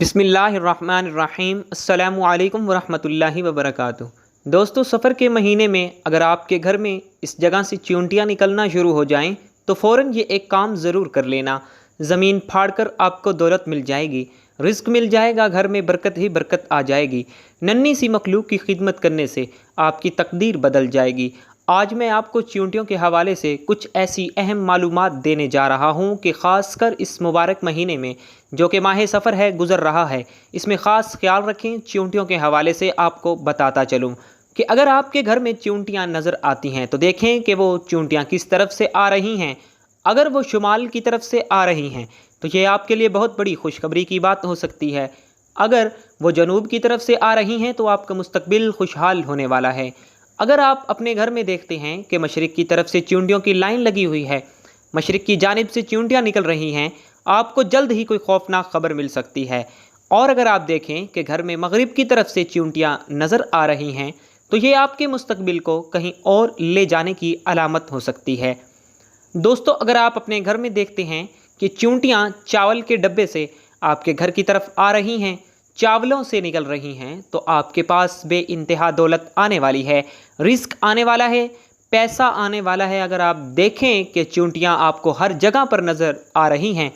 बिस्मिल्लाहिर्रहमानिर्रहीम। अस्सलामु अलैकुम वरहमतुल्लाहि वबरकातुहू। दोस्तों, सफ़र के महीने में अगर आपके घर में इस जगह से चींटियाँ निकलना शुरू हो जाएं तो फ़ौरन ये एक काम ज़रूर कर लेना। ज़मीन फाड़कर आपको दौलत मिल जाएगी, रिज़्क मिल जाएगा, घर में बरकत ही बरकत आ जाएगी। नन्ही सी मखलूक की खिदमत करने से आपकी तकदीर बदल जाएगी। आज मैं आपको चींटियों के हवाले से कुछ ऐसी अहम मालूमात देने जा रहा हूँ कि ख़ासकर इस मुबारक महीने में जो कि माह सफ़र है गुज़र रहा है, इसमें ख़ास ख्याल रखें। चींटियों के हवाले से आपको बताता चलूँ कि अगर आपके घर में चींटियाँ नज़र आती हैं तो देखें कि वो चींटियाँ किस तरफ से आ रही हैं। अगर वो शुमाल की तरफ से आ रही हैं तो ये आपके लिए बहुत बड़ी खुशखबरी की बात हो सकती है। अगर वो जनूब की तरफ से आ रही हैं तो आपका मुस्तकबिल खुशहाल होने वाला है। अगर आप अपने घर में देखते हैं कि मशरिक़ की तरफ से चींटियों की लाइन लगी हुई है, मशरिक़ की जानिब से चींटियाँ निकल रही हैं, आपको जल्द ही कोई खौफनाक खबर मिल सकती है। और अगर आप देखें कि घर में मगरिब की तरफ से चींटियाँ नज़र आ रही हैं तो ये आपके मुस्तकबिल को कहीं और ले जाने की अलामत हो सकती है। दोस्तों, अगर आप अपने घर में देखते हैं कि चींटियाँ चावल के डब्बे से आपके घर की तरफ आ रही हैं, चावलों से निकल रही हैं, तो आपके पास बेइंतहा दौलत आने वाली है, रिस्क आने वाला है, पैसा आने वाला है। अगर आप देखें कि चींटियाँ आपको हर जगह पर नज़र आ रही हैं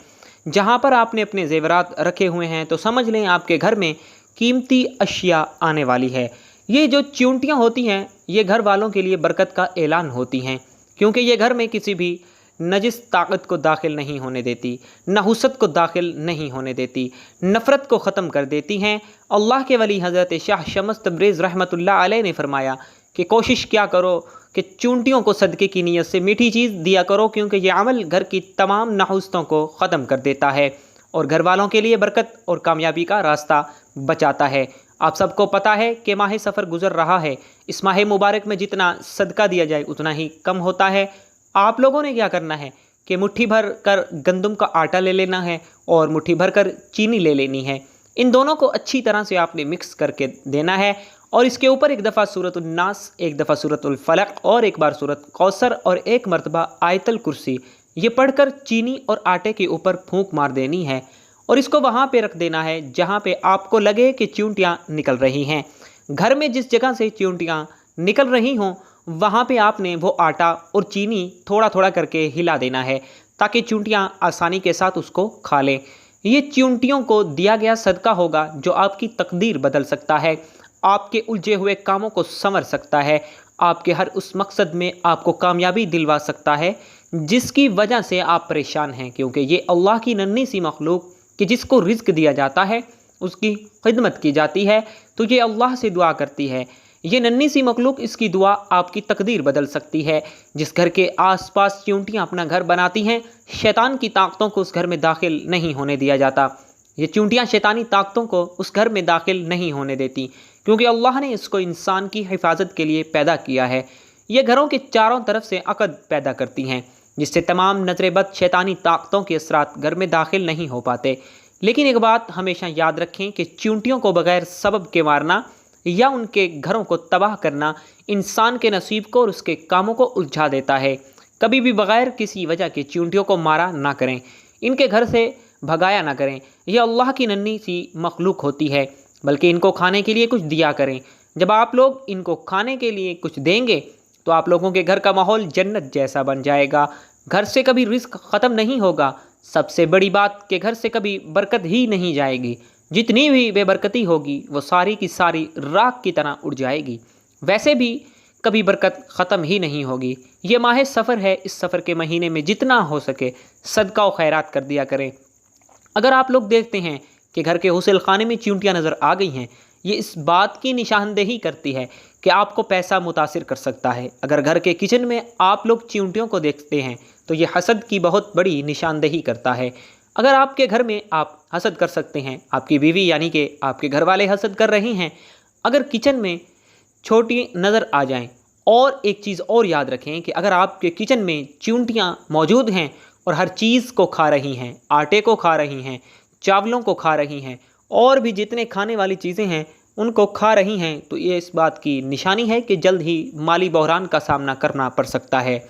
जहाँ पर आपने अपने ज़ेवरात रखे हुए हैं, तो समझ लें आपके घर में कीमती अशिया आने वाली है। ये जो चींटियाँ होती हैं ये घर वालों के लिए बरकत का ऐलान होती हैं, क्योंकि ये घर में किसी भी नजिस ताकत को दाखिल नहीं होने देती, नहुसत को दाखिल नहीं होने देती, नफ़रत को ख़त्म कर देती हैं। अल्लाह के वली हज़रत शाह शम्स तब्रेज़ रहमतुल्लाह अलैह ने फरमाया कि कोशिश क्या करो कि चींटियों को सदक़े की नीयत से मीठी चीज़ दिया करो, क्योंकि ये अमल घर की तमाम नहुसतों को ख़त्म कर देता है और घर वालों के लिए बरकत और कामयाबी का रास्ता बचाता है। आप सबको पता है कि माह सफ़र गुज़र रहा है। इस माह मुबारक में जितना सदका दिया जाए उतना ही कम होता है। आप लोगों ने क्या करना है कि मुट्ठी भर कर गंदम का आटा ले लेना है और मुट्ठी भर कर चीनी ले लेनी है। इन दोनों को अच्छी तरह से आपने मिक्स करके देना है और इसके ऊपर एक दफ़ा सूरतुन नास, एक दफ़ा सूरतुल फलक और एक बार सूरत कौसर और एक मरतबा आयतल कुर्सी ये पढ़कर चीनी और आटे के ऊपर फूंक मार देनी है और इसको वहाँ पे रख देना है जहाँ पे आपको लगे कि चींटियाँ निकल रही हैं। घर में जिस जगह से चींटियाँ निकल रही हों वहाँ पे आपने वो आटा और चीनी थोड़ा थोड़ा करके हिला देना है ताकि चींटियाँ आसानी के साथ उसको खा लें। ये चींटियों को दिया गया सदका होगा जो आपकी तकदीर बदल सकता है, आपके उलझे हुए कामों को संवर सकता है, आपके हर उस मकसद में आपको कामयाबी दिलवा सकता है जिसकी वजह से आप परेशान हैं। क्योंकि ये अल्लाह की नन्ही सी मखलूक कि जिसको रिज़्क दिया जाता है उसकी खिदमत की जाती है तो ये अल्लाह से दुआ करती है। ये नन्ही सी मखलूक, इसकी दुआ आपकी तकदीर बदल सकती है। जिस घर के आसपास चींटियाँ अपना घर बनाती हैं, शैतान की ताकतों को उस घर में दाखिल नहीं होने दिया जाता। ये चींटियाँ शैतानी ताकतों को उस घर में दाखिल नहीं होने देती, क्योंकि अल्लाह ने इसको इंसान की हिफाजत के लिए पैदा किया है। ये घरों के चारों तरफ से अकद पैदा करती हैं जिससे तमाम नज़र बद शैतानी ताकतों के असरात घर में दाखिल नहीं हो पाते। लेकिन एक बात हमेशा याद रखें कि चींटियों को बग़ैर सबब के मारना या उनके घरों को तबाह करना इंसान के नसीब को और उसके कामों को उलझा देता है। कभी भी बग़ैर किसी वजह के चींटियों को मारा ना करें, इनके घर से भगाया ना करें। यह अल्लाह की नन्ही सी मखलूक होती है, बल्कि इनको खाने के लिए कुछ दिया करें। जब आप लोग इनको खाने के लिए कुछ देंगे तो आप लोगों के घर का माहौल जन्नत जैसा बन जाएगा। घर से कभी रिस्क ख़त्म नहीं होगा। सबसे बड़ी बात कि घर से कभी बरकत ही नहीं जाएगी। जितनी भी बेबरकती होगी वो सारी की सारी राख की तरह उड़ जाएगी। वैसे भी कभी बरकत ख़त्म ही नहीं होगी। ये माह सफ़र है, इस सफ़र के महीने में जितना हो सके सदका व खैरात कर दिया करें। अगर आप लोग देखते हैं कि घर के हुसल खाने में चींटियाँ नज़र आ गई हैं, ये इस बात की निशानदेही करती है कि आपको पैसा मुतासिर कर सकता है। अगर घर के किचन में आप लोग चींटियों को देखते हैं तो ये हसद की बहुत बड़ी निशानदेही करता है। अगर आपके घर में आप हसद कर सकते हैं, आपकी बीवी यानी कि आपके घर वाले हसद कर रहे हैं, अगर किचन में छोटी नज़र आ जाएं। और एक चीज़ और याद रखें कि अगर आपके किचन में चींटियाँ मौजूद हैं और हर चीज़ को खा रही हैं, आटे को खा रही हैं, चावलों को खा रही हैं और भी जितने खाने वाली चीज़ें हैं उनको खा रही हैं, तो ये इस बात की निशानी है कि जल्द ही माली बहरान का सामना करना पड़ सकता है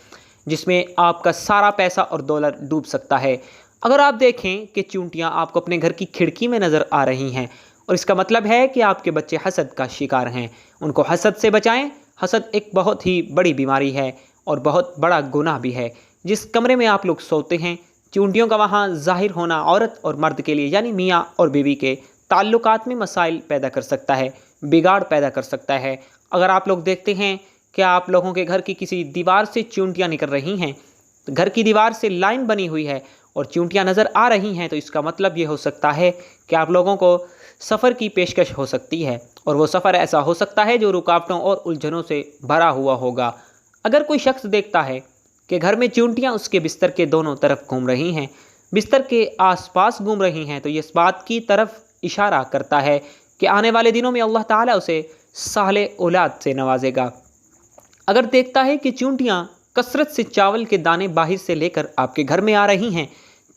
जिसमें आपका सारा पैसा और डॉलर डूब सकता है। اگر آپ دیکھیں کہ چیونٹیاں آپ کو اپنے گھر کی کھڑکی میں نظر آ رہی ہیں اور اس کا مطلب ہے کہ آپ کے بچے حسد کا شکار ہیں، ان کو حسد سے بچائیں۔ حسد ایک بہت ہی بڑی بیماری ہے اور بہت بڑا گناہ بھی ہے۔ جس کمرے میں آپ لوگ سوتے ہیں، چیونٹیوں کا وہاں ظاہر ہونا عورت اور مرد کے لیے یعنی میاں اور بیوی کے تعلقات میں مسائل پیدا کر سکتا ہے، بگاڑ پیدا کر سکتا ہے۔ اگر آپ لوگ دیکھتے ہیں کہ آپ لوگوں کے گھر کی کسی دیوار سے چیونٹیاں نکل رہی ہیں، گھر کی دیوار سے لائن بنی ہوئی ہے اور چیونٹیاں نظر آ رہی ہیں، تو اس کا مطلب یہ ہو سکتا ہے کہ آپ لوگوں کو سفر کی پیشکش ہو سکتی ہے، اور وہ سفر ایسا ہو سکتا ہے جو رکاوٹوں اور الجھنوں سے بھرا ہوا ہوگا۔ اگر کوئی شخص دیکھتا ہے کہ گھر میں چیونٹیاں اس کے بستر کے دونوں طرف گھوم رہی ہیں، بستر کے آس پاس گھوم رہی ہیں، تو یہ اس بات کی طرف اشارہ کرتا ہے کہ آنے والے دنوں میں اللہ تعالیٰ اسے صالح اولاد سے نوازے گا۔ اگر دیکھتا ہے کہ چیونٹیاں کثرت سے چاول کے دانے باہر سے لے کر آپ کے گھر میں آ رہی ہیں،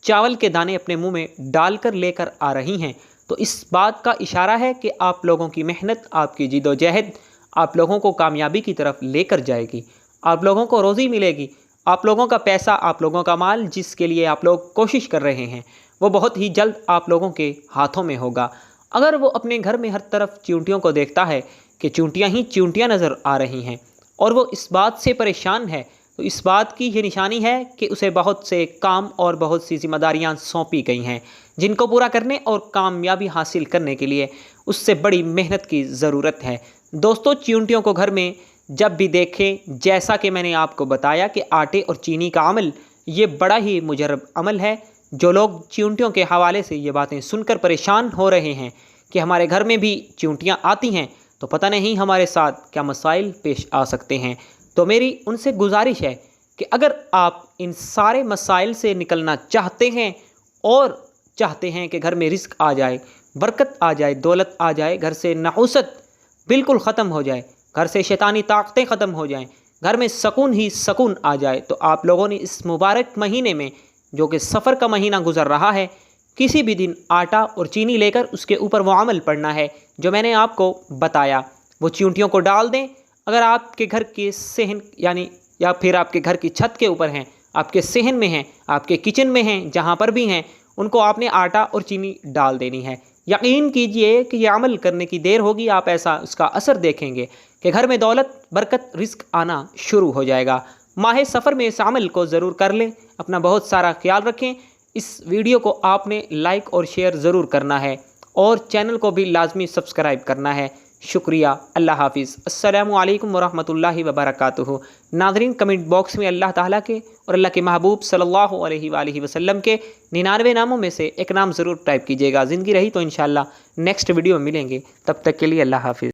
چاول کے دانے اپنے منہ میں ڈال کر لے کر آ رہی ہیں، تو اس بات کا اشارہ ہے کہ آپ لوگوں کی محنت، آپ کی جد و جہد آپ لوگوں کو کامیابی کی طرف لے کر جائے گی، آپ لوگوں کو روزی ملے گی، آپ لوگوں کا پیسہ، آپ لوگوں کا مال جس کے لیے آپ لوگ کوشش کر رہے ہیں، وہ بہت ہی جلد آپ لوگوں کے ہاتھوں میں ہوگا۔ اگر وہ اپنے گھر میں ہر طرف چیونٹیوں کو دیکھتا ہے کہ چیونٹیاں ہی چیونٹیاں نظر آ رہی ہیں اور وہ اس بات سے پریشان ہے، تو اس بات کی یہ نشانی ہے کہ اسے بہت سے کام اور بہت سی ذمہ داریاں سونپی گئی ہیں، جن کو پورا کرنے اور کامیابی حاصل کرنے کے لیے اس سے بڑی محنت کی ضرورت ہے۔ دوستو، چیونٹیوں کو گھر میں جب بھی دیکھیں، جیسا کہ میں نے آپ کو بتایا کہ آٹے اور چینی کا عمل یہ بڑا ہی مجرب عمل ہے۔ جو لوگ چیونٹیوں کے حوالے سے یہ باتیں سن کر پریشان ہو رہے ہیں کہ ہمارے گھر میں بھی چیونٹیاں آتی ہیں، تو پتہ نہیں ہمارے ساتھ کیا مسائل پیش آ سکتے ہیں، تو میری ان سے گزارش ہے کہ اگر آپ ان سارے مسائل سے نکلنا چاہتے ہیں اور چاہتے ہیں کہ گھر میں رزق آ جائے، برکت آ جائے، دولت آ جائے، گھر سے نحوست بالکل ختم ہو جائے، گھر سے شیطانی طاقتیں ختم ہو جائیں، گھر میں سکون ہی سکون آ جائے، تو آپ لوگوں نے اس مبارک مہینے میں، جو کہ سفر کا مہینہ گزر رہا ہے، کسی بھی دن آٹا اور چینی لے کر اس کے اوپر وہ عمل پڑھنا ہے جو میں نے آپ کو بتایا۔ وہ چیونٹیوں کو ڈال دیں۔ اگر آپ کے گھر کے صحن یا پھر آپ کے گھر کی چھت کے اوپر ہیں، آپ کے صحن میں ہیں، آپ کے کچن میں ہیں، جہاں پر بھی ہیں، ان کو آپ نے آٹا اور چینی ڈال دینی ہے۔ یقین کیجئے کہ یہ عمل کرنے کی دیر ہوگی، آپ اس کا اثر دیکھیں گے کہ گھر میں دولت، برکت، رزق آنا شروع ہو جائے گا۔ ماہ سفر میں اس عمل کو ضرور کر لیں۔ اپنا بہت سارا خیال رکھیں۔ اس ویڈیو کو آپ نے لائک اور شیئر ضرور کرنا ہے اور چینل کو بھی لازمی سبسکرائب کرنا ہے۔ شکریہ۔ اللہ حافظ۔ السلام علیکم ورحمۃ اللہ وبرکاتہ۔ ناظرین، کمنٹ باکس میں اللہ تعالیٰ کے اور اللہ کے محبوب صلی اللہ علیہ وآلہ وسلم کے 99 ناموں میں سے ایک نام ضرور ٹائپ کیجیے گا۔ زندگی رہی تو انشاءاللہ نیکسٹ ویڈیو میں ملیں گے۔ تب تک کے لیے اللہ حافظ۔